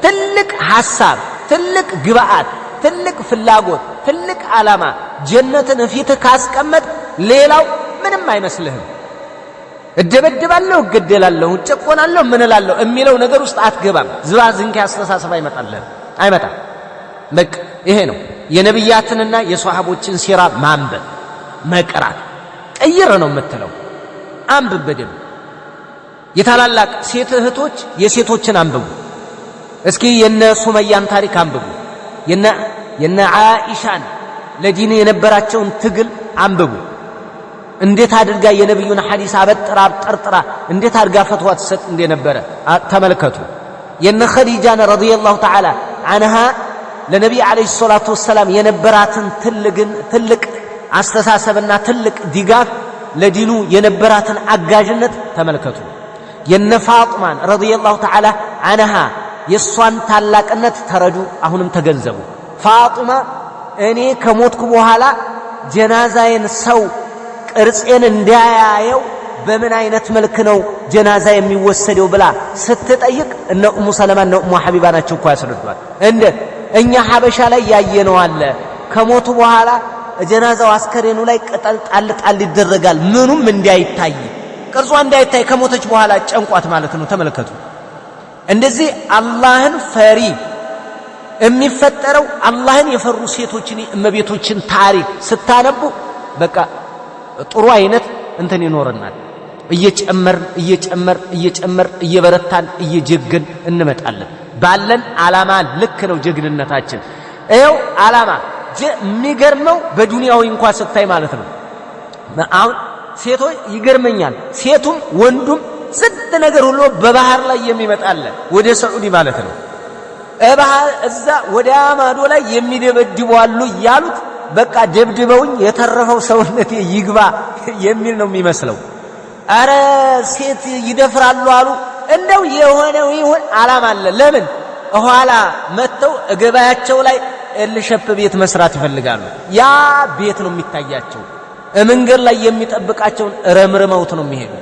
ትልቅ ሐሳብ፣ ትልቅ ግብአት፣ ትልቅ ፍላጎት፣ ትልቅ ዓላማ ጀነትን ፊት ካስቀመጥ ሌላው ምንም አይመስልህም። እደበድባለሁ፣ እገደላለሁ፣ እጨቆናለሁ፣ ምን እላለሁ የሚለው ነገር ውስጥ አትገባም። ዝባዝንኬ አስተሳሰብ አይመጣም። በቃ ይሄ ነው የነብያትንና የሷሃቦችን ሲራ ማንበብ መቅራት። ቀይር ነው የምትለው አንብብ በደንብ። የታላላቅ ሴት እህቶች የሴቶችን አንብቡ እስኪ። የነ ሱመያን ታሪክ አንብቡ። የነ ዓኢሻን ለዲን የነበራቸውን ትግል አንብቡ። እንዴት አድርጋ የነብዩን ሐዲስ አበጥራ አብጠርጥራ እንዴት አድርጋ ፈትዋ ትሰጥ እንደነበረ ተመልከቱ። የነ ኸዲጃን ረዲየላሁ ተዓላ ዐንሃ ለነብይ አለይሂ ሰላቱ ወሰላም የነበራትን ትልቅ አስተሳሰብና ትልቅ ድጋፍ ለዲኑ የነበራትን አጋዥነት ተመልከቱ። የነ ፋጢማን ረዲየላሁ ተዓላ ዐንሃ የሷን ታላቅነት ተረዱ። አሁንም ተገንዘቡ። ፋጢማ እኔ ከሞትኩ በኋላ ጀናዛዬን ሰው ቅርጼን እንዳያየው በምን አይነት መልክ ነው ጀናዛ የሚወሰደው ብላ ስትጠይቅ እነ ኡሙ ሰለማ እነ ኡሙ ሐቢባ ናቸው እኮ ያስረዷል። እኛ ሐበሻ ላይ ያየነው አለ ከሞቱ በኋላ ጀናዛው አስከሬኑ ላይ ቅጠል ጣል ይደረጋል። ምኑም እንዳይታይ ቅርጿ እንዳይታይ ከሞተች በኋላ ጨንቋት ማለት ነው። ተመልከቱ። እንደዚህ አላህን ፈሪ የሚፈጠረው አላህን የፈሩ ሴቶችን እመቤቶችን ታሪክ ስታነቡ በቃ ጥሩ አይነት እንትን ይኖርናል። እየጨመር እየበረታን እየጀገን እንመጣለን። ባለን ዓላማ ልክ ነው ጀግንነታችን። ይኸው ዓላማ የሚገርመው በዱንያው እንኳን ስታይ ማለት ነው። አሁን ሴቶች ይገርመኛል። ሴቱም ወንዱም ስንት ነገር ሁሉ በባህር ላይ የሚመጣለ ወደ ሰዑዲ ማለት ነው። እዛ ወደ አማዶ ላይ የሚደበድቡ አሉ ያሉት በቃ ደብድበውኝ የተረፈው ሰውነቴ ይግባ የሚል ነው የሚመስለው። አረ ሴት ይደፍራሉ አሉ። እንደው የሆነው ይሁን ዓላማ አለ። ለምን ኋላ መተው ገበያቸው ላይ እልሸፕ ቤት መስራት ይፈልጋሉ። ያ ቤት ነው የሚታያቸው። መንገድ ላይ የሚጠብቃቸውን ረምርመውት ነው የሚሄዱ።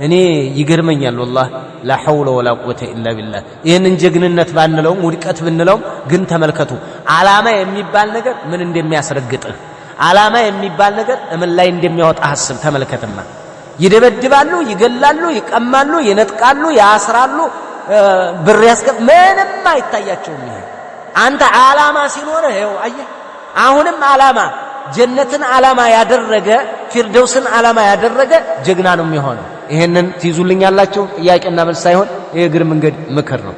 እኔ ይገርመኛል ወላሂ ላ ሐውለ ወላ ቁወተ ኢላ ቢላህ። ይህንን ጀግንነት ባንለውም ውድቀት ብንለውም ግን ተመልከቱ ዓላማ የሚባል ነገር ምን እንደሚያስረግጥህ፣ ዓላማ የሚባል ነገር ምን ላይ እንደሚያወጣ አስብ። ተመልከትማ ይደበድባሉ፣ ይገላሉ፣ ይቀማሉ፣ ይነጥቃሉ፣ ያስራሉ፣ ብር ምንም አይታያቸውም። ይሄ አንተ ዓላማ ሲኖርህ ይኸው አየህ። አሁንም ዓላማ ጀነትን ዓላማ ያደረገ ፊርደውስን ዓላማ ያደረገ ጀግና ነው የሚሆነው። ይሄንን ትይዙልኛላችሁ። ጥያቄና መልስ ሳይሆን የእግር መንገድ ምክር ነው።